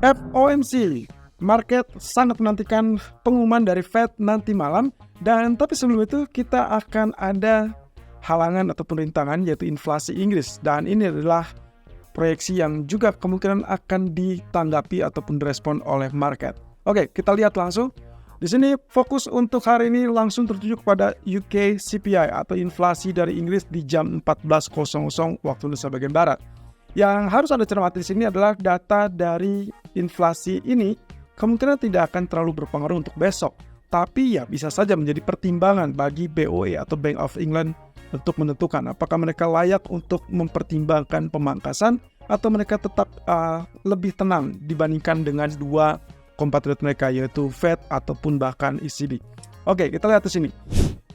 FOMC, market sangat menantikan pengumuman dari Fed nanti malam. Dan tapi sebelum itu kita akan ada halangan ataupun rintangan, yaitu inflasi Inggris. Dan ini adalah proyeksi yang juga kemungkinan akan ditanggapi ataupun direspon oleh market. Oke, kita lihat langsung. Di sini fokus untuk hari ini langsung tertuju kepada UK CPI atau inflasi dari Inggris di jam 14.00 waktu Indonesia bagian Barat. Yang harus Anda cermati di sini adalah data dari inflasi ini kemungkinan tidak akan terlalu berpengaruh untuk besok. Tapi ya bisa saja menjadi pertimbangan bagi BOE atau Bank of England untuk menentukan apakah mereka layak untuk mempertimbangkan pemangkasan atau mereka tetap lebih tenang dibandingkan dengan dua kompatriot mereka, yaitu Fed ataupun bahkan ECB. Oke, kita lihat di sini.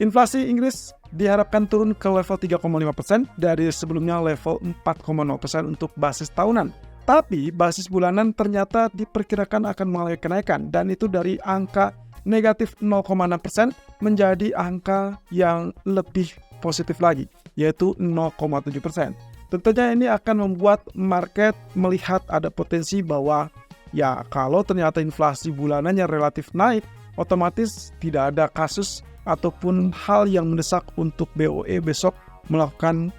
Inflasi Inggris diharapkan turun ke level 3,5% dari sebelumnya level 4,0% untuk basis tahunan. Tapi basis bulanan ternyata diperkirakan akan mengalami kenaikan, dan itu dari angka negatif 0,6% menjadi angka yang lebih positif lagi, yaitu 0,7%. Tentunya ini akan membuat market melihat ada potensi bahwa ya kalau ternyata inflasi bulanannya relatif naik, otomatis tidak ada kasus ataupun hal yang mendesak untuk BOE besok melakukan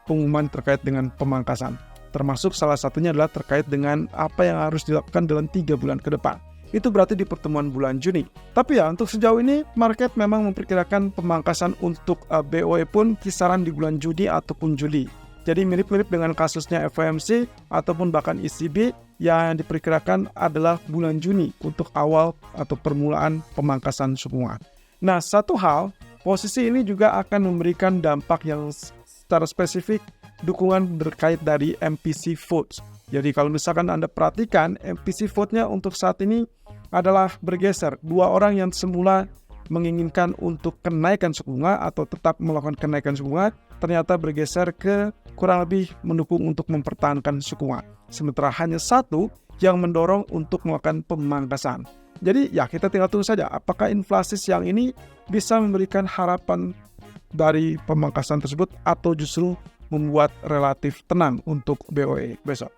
pengumuman terkait dengan pemangkasan. Termasuk salah satunya adalah terkait dengan apa yang harus dilakukan dalam 3 bulan ke depan. Itu berarti di pertemuan bulan Juni. Tapi ya untuk sejauh ini market memang memperkirakan pemangkasan untuk BOE pun kisaran di bulan Juni ataupun Juli. Jadi mirip-mirip dengan kasusnya FOMC ataupun bahkan ECB yang diperkirakan adalah bulan Juni untuk awal atau permulaan pemangkasan suku bunga. Nah, satu hal, posisi ini juga akan memberikan dampak yang secara spesifik dukungan terkait dari MPC votes. Jadi kalau misalkan Anda perhatikan, MPC vote-nya untuk saat ini adalah bergeser. Dua orang yang semula menginginkan untuk kenaikan suku bunga atau tetap melakukan kenaikan suku bunga, ternyata bergeser ke kurang lebih mendukung untuk mempertahankan suku bunga. Sementara hanya satu yang mendorong untuk melakukan pemangkasan. Jadi ya kita tinggal tunggu saja apakah inflasi siang ini bisa memberikan harapan dari pemangkasan tersebut atau justru membuat relatif tenang untuk BOE besok.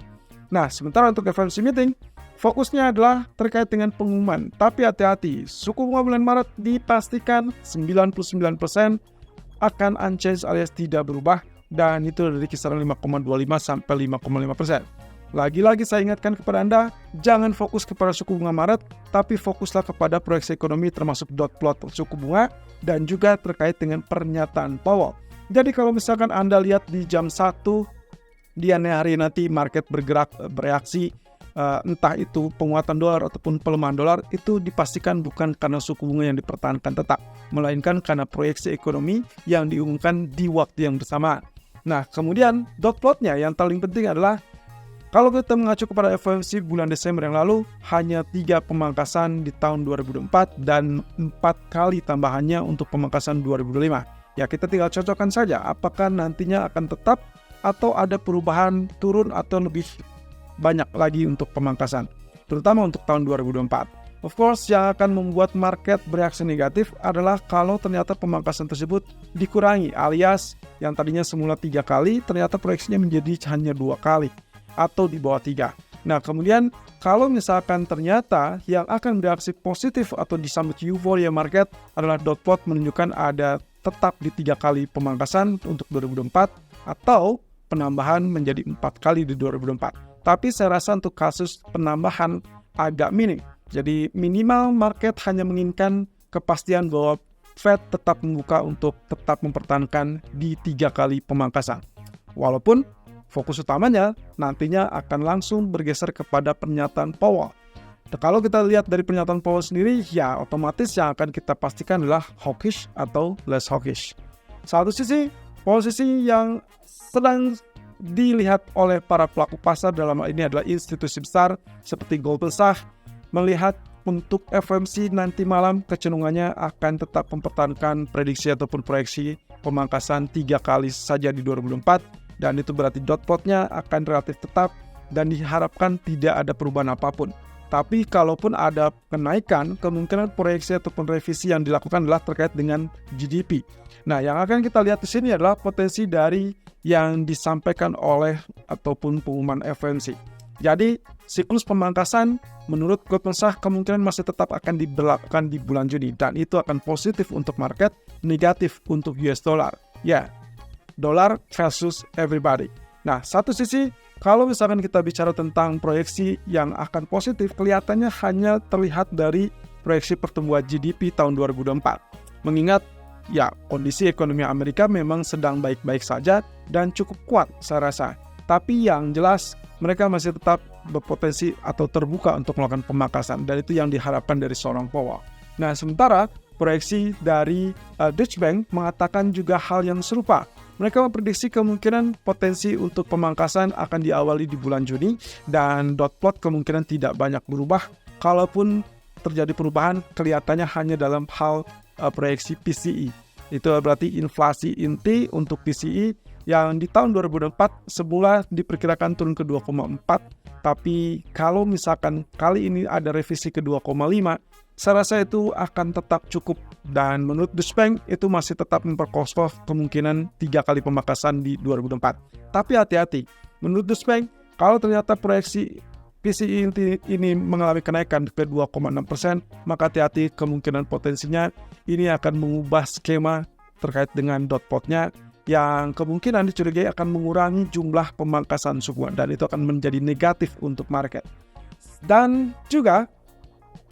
Nah, sementara untuk FOMC meeting, fokusnya adalah terkait dengan pengumuman. Tapi hati-hati, suku bunga bulan Maret dipastikan 99% akan unchanged alias tidak berubah, dan itu dari kisaran 5,25 sampai 5,5%. Lagi-lagi saya ingatkan kepada Anda, jangan fokus kepada suku bunga Maret, tapi fokuslah kepada proyeksi ekonomi termasuk dot plot suku bunga dan juga terkait dengan pernyataan Powell. Jadi kalau misalkan Anda lihat di jam 1 di hari nanti market bereaksi, entah itu penguatan dolar ataupun pelemahan dolar, itu dipastikan bukan karena suku bunga yang dipertahankan tetap, melainkan karena proyeksi ekonomi yang diumumkan di waktu yang bersamaan. Nah, kemudian dot plotnya yang paling penting adalah kalau kita mengacu kepada FOMC bulan Desember yang lalu, hanya 3 pemangkasan di tahun 2024 dan 4 kali tambahannya untuk pemangkasan 2025. Ya, kita tinggal cocokkan saja apakah nantinya akan tetap atau ada perubahan turun atau lebih banyak lagi untuk pemangkasan, terutama untuk tahun 2024. Of course, yang akan membuat market bereaksi negatif adalah kalau ternyata pemangkasan tersebut dikurangi, alias yang tadinya semula 3 kali, ternyata proyeksinya menjadi hanya 2 kali atau di bawah 3. Nah, kemudian kalau misalkan ternyata yang akan bereaksi positif atau disambut euforia market adalah dot plot menunjukkan ada tetap di 3 kali pemangkasan untuk 2024 atau penambahan menjadi 4 kali di 2024. Tapi saya rasa untuk kasus penambahan agak minim. Jadi minimal market hanya menginginkan kepastian bahwa Fed tetap membuka untuk tetap mempertahankan di 3 kali pemangkasan. Walaupun fokus utamanya nantinya akan langsung bergeser kepada pernyataan Powell. Kalau kita lihat dari pernyataan Powell sendiri, ya otomatis yang akan kita pastikan adalah hawkish atau less hawkish. Satu sisi, posisi yang sedang dilihat oleh para pelaku pasar dalam hal ini adalah institusi besar seperti Goldman Sachs, melihat untuk FOMC nanti malam kecenderungannya akan tetap mempertahankan prediksi ataupun proyeksi pemangkasan 3 kali saja di 2024. Dan itu berarti dot plotnya akan relatif tetap dan diharapkan tidak ada perubahan apapun. Tapi kalaupun ada kenaikan, kemungkinan proyeksi ataupun revisi yang dilakukan adalah terkait dengan GDP. Nah, yang akan kita lihat di sini adalah potensi dari yang disampaikan oleh ataupun pengumuman FOMC. Jadi siklus pemangkasan menurut Goldman Sachs kemungkinan masih tetap akan diberlakukan di bulan Juni, dan itu akan positif untuk market, negatif untuk US dollar. Ya, dollar versus everybody. Nah, satu sisi kalau misalkan kita bicara tentang proyeksi yang akan positif, kelihatannya hanya terlihat dari proyeksi pertumbuhan GDP tahun 2024. Mengingat ya kondisi ekonomi Amerika memang sedang baik-baik saja dan cukup kuat saya rasa. Tapi yang jelas mereka masih tetap berpotensi atau terbuka untuk melakukan pemangkasan, dan itu yang diharapkan dari seorang Powell. Nah, sementara proyeksi dari Deutsche Bank mengatakan juga hal yang serupa. Mereka memprediksi kemungkinan potensi untuk pemangkasan akan diawali di bulan Juni, dan dot plot kemungkinan tidak banyak berubah. Kalaupun terjadi perubahan, kelihatannya hanya dalam hal proyeksi PCE. Itu berarti inflasi inti untuk PCE yang di tahun 2024 semula diperkirakan turun ke 2,4, tapi kalau misalkan kali ini ada revisi ke 2,5, saya rasa itu akan tetap cukup, dan menurut Deutsche Bank itu masih tetap memperkokoh kemungkinan 3 kali pemangkasan di 2024. Tapi hati-hati, menurut Deutsche Bank kalau ternyata proyeksi PCE ini mengalami kenaikan ke 2,6%, maka hati-hati kemungkinan potensinya ini akan mengubah skema terkait dengan dot plotnya yang kemungkinan dicurigai akan mengurangi jumlah pemangkasan suku bunga, dan itu akan menjadi negatif untuk market. Dan juga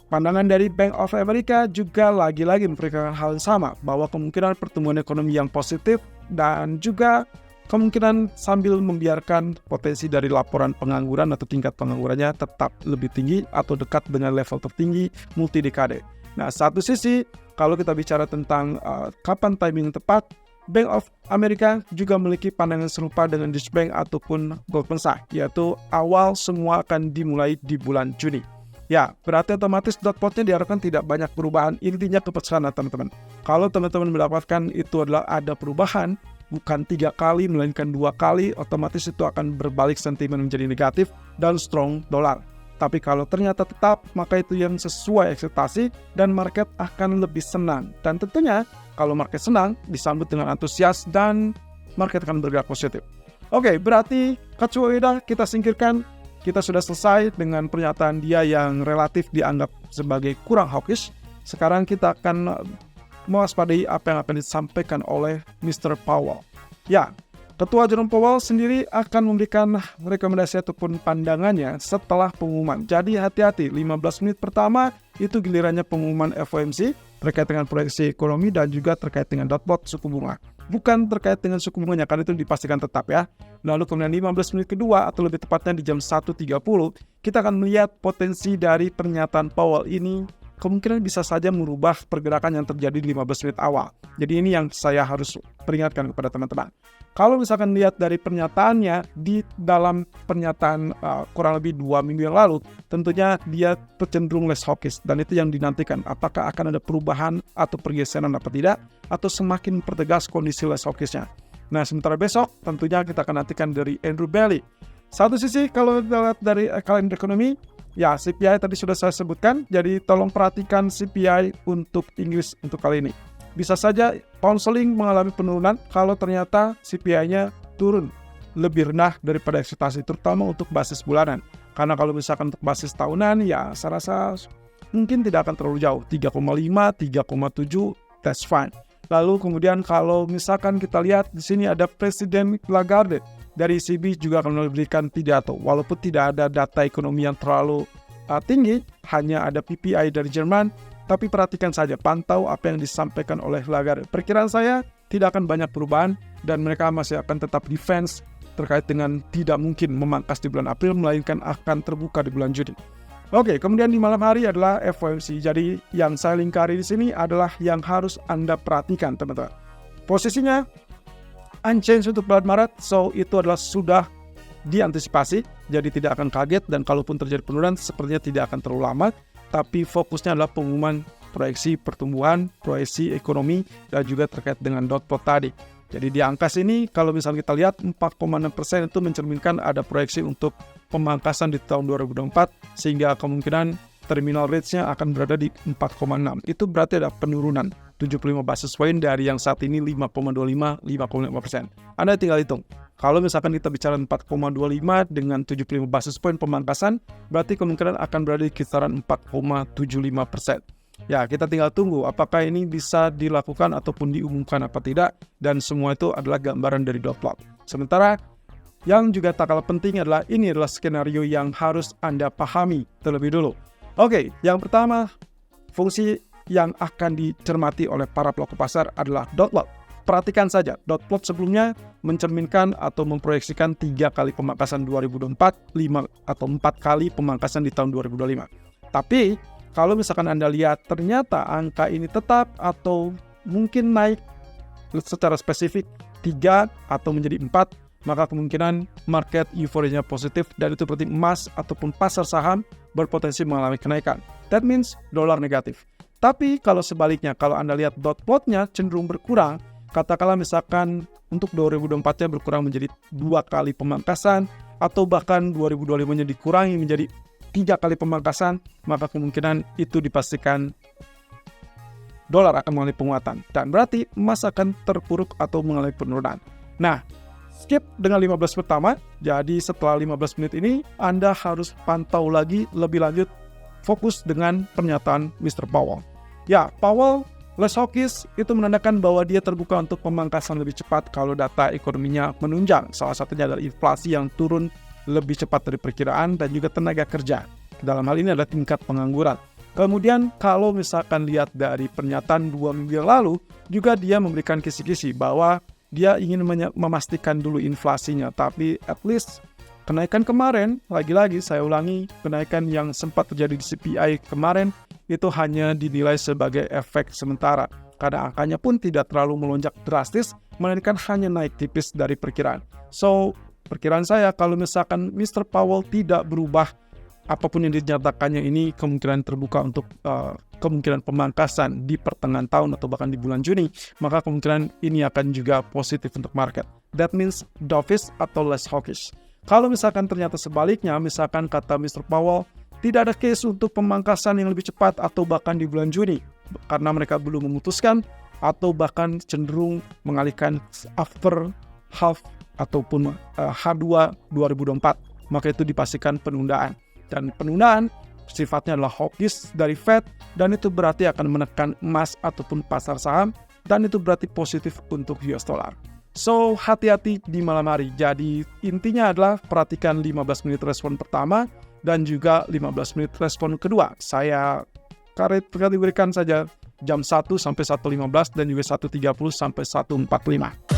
pandangan dari Bank of America juga lagi-lagi memperkirakan hal yang sama, bahwa kemungkinan pertumbuhan ekonomi yang positif dan juga kemungkinan sambil membiarkan potensi dari laporan pengangguran atau tingkat penganggurannya tetap lebih tinggi atau dekat dengan level tertinggi multi dekade. Nah, satu sisi kalau kita bicara tentang kapan timing tepat, Bank of America juga memiliki pandangan serupa dengan Deutsche Bank ataupun Goldman Sachs, yaitu awal semua akan dimulai di bulan Juni. Ya, berarti otomatis dot plotnya diharapkan tidak banyak perubahan. Intinya kepercayaan teman-teman. Kalau teman-teman mendapatkan itu adalah ada perubahan, bukan 3 kali, melainkan 2 kali, otomatis itu akan berbalik sentimen menjadi negatif dan strong dollar. Tapi kalau ternyata tetap, maka itu yang sesuai ekspektasi dan market akan lebih senang. Dan tentunya kalau market senang, disambut dengan antusias dan market akan bergerak positif. Oke, berarti Katsuoida kita singkirkan. Kita sudah selesai dengan pernyataan dia yang relatif dianggap sebagai kurang hawkish. Sekarang kita akan mewaspadai apa yang akan disampaikan oleh Mr. Powell. Ya, Ketua Jerome Powell sendiri akan memberikan rekomendasi ataupun pandangannya setelah pengumuman. Jadi hati-hati, 15 menit pertama itu gilirannya pengumuman FOMC terkait dengan proyeksi ekonomi dan juga terkait dengan dot plot suku bunga. Bukan terkait dengan suku bunganya, karena itu dipastikan tetap ya. Lalu kemudian 15 menit kedua atau lebih tepatnya di jam 1.30, kita akan melihat potensi dari pernyataan Powell ini kemungkinan bisa saja merubah pergerakan yang terjadi di 15 menit awal. Jadi ini yang saya harus peringatkan kepada teman-teman. Kalau misalkan lihat dari pernyataannya di dalam pernyataan kurang lebih 2 minggu yang lalu, tentunya dia cenderung less hawkish, dan itu yang dinantikan. Apakah akan ada perubahan atau pergeseran apa tidak, atau semakin pertegas kondisi less hawkishnya. Nah, sementara besok tentunya kita akan nantikan dari Andrew Bailey. Satu sisi kalau kita lihat dari kalender ekonomi, ya, CPI tadi sudah saya sebutkan, jadi tolong perhatikan CPI untuk Inggris untuk kali ini. Bisa saja pound sterling mengalami penurunan kalau ternyata CPI-nya turun lebih rendah daripada ekspektasi, terutama untuk basis bulanan. Karena kalau misalkan untuk basis tahunan, ya saya rasa mungkin tidak akan terlalu jauh, 3,5, 3,7, that's fine. Lalu kemudian kalau misalkan kita lihat di sini ada Presiden Lagarde dari ECB juga akan memberikan pidato, walaupun tidak ada data ekonomi yang terlalu tinggi, hanya ada PPI dari Jerman, tapi perhatikan saja, pantau apa yang disampaikan oleh Lagarde. Perkiraan saya tidak akan banyak perubahan dan mereka masih akan tetap defense terkait dengan tidak mungkin memangkas di bulan April, melainkan akan terbuka di bulan Juni. Oke, kemudian di malam hari adalah FOMC. Jadi yang saya lingkari di sini adalah yang harus Anda perhatikan, teman-teman. Posisinya unchanged untuk bulan Maret, so itu adalah sudah diantisipasi, jadi tidak akan kaget, dan kalaupun terjadi penurunan sepertinya tidak akan terlalu lama, tapi fokusnya adalah pengumuman proyeksi pertumbuhan, proyeksi ekonomi, dan juga terkait dengan dot plot tadi. Jadi di angka sini kalau misalnya kita lihat 4,6% itu mencerminkan ada proyeksi untuk pemangkasan di tahun 2024, sehingga kemungkinan terminal rates-nya akan berada di 4,6. Itu berarti ada penurunan 75 basis point dari yang saat ini 5,25, 5,5%. Anda tinggal hitung. Kalau misalkan kita bicara 4,25 dengan 75 basis point pemangkasan, berarti kemungkinan akan berada di kisaran 4,75%. Ya, kita tinggal tunggu apakah ini bisa dilakukan ataupun diumumkan apa tidak, dan semua itu adalah gambaran dari dot plot. Sementara yang juga tak kalah penting adalah ini adalah skenario yang harus Anda pahami terlebih dulu. Oke, yang pertama, fungsi yang akan dicermati oleh para pelaku pasar adalah dot plot. Perhatikan saja, dot plot sebelumnya mencerminkan atau memproyeksikan 3 kali pemangkasan 2024, 5 atau 4 kali pemangkasan di tahun 2025. Tapi, kalau misalkan Anda lihat ternyata angka ini tetap atau mungkin naik secara spesifik 3 atau menjadi 4, maka kemungkinan market euforianya positif dan itu berarti emas ataupun pasar saham berpotensi mengalami kenaikan. That means dolar negatif. Tapi kalau sebaliknya, kalau Anda lihat dot plotnya cenderung berkurang, katakanlah misalkan untuk 2024-nya berkurang menjadi 2 kali pemangkasan atau bahkan 2025-nya dikurangi menjadi 3 kali pemangkasan, maka kemungkinan itu dipastikan dolar akan mengalami penguatan. Dan berarti emas akan terpuruk atau mengalami penurunan. Nah, skip dengan 15 pertama, jadi setelah 15 menit ini Anda harus pantau lagi lebih lanjut fokus dengan pernyataan Mr. Powell. Ya, Powell less hawkish itu menandakan bahwa dia terbuka untuk pemangkasan lebih cepat kalau data ekonominya menunjang. Salah satunya adalah inflasi yang turun lebih cepat dari perkiraan dan juga tenaga kerja. Dalam hal ini adalah tingkat pengangguran. Kemudian kalau misalkan lihat dari pernyataan 2 minggu yang lalu, juga dia memberikan kisi-kisi bahwa dia ingin memastikan dulu inflasinya. Tapi at least kenaikan kemarin, lagi-lagi saya ulangi, kenaikan yang sempat terjadi di CPI kemarin itu hanya dinilai sebagai efek sementara. Karena angkanya pun tidak terlalu melonjak drastis, melainkan hanya naik tipis dari perkiraan. So, perkiraan saya kalau misalkan Mr. Powell tidak berubah apapun yang dinyatakannya ini, kemungkinan terbuka untuk kemungkinan pemangkasan di pertengahan tahun atau bahkan di bulan Juni, maka kemungkinan ini akan juga positif untuk market. That means dovish atau less hawkish. Kalau misalkan ternyata sebaliknya, misalkan kata Mr. Powell, tidak ada case untuk pemangkasan yang lebih cepat atau bahkan di bulan Juni, karena mereka belum memutuskan atau bahkan cenderung mengalihkan after half ataupun H2 2024, maka itu dipastikan penundaan. Dan penundaan sifatnya adalah hawkish dari Fed, dan itu berarti akan menekan emas ataupun pasar saham, dan itu berarti positif untuk US dollar. So, hati-hati di malam hari. Jadi, intinya adalah perhatikan 15 menit respon pertama dan juga 15 menit respon kedua. Saya kategorikan saja jam 1 sampai 1.15 dan juga 1.30 sampai 1.45.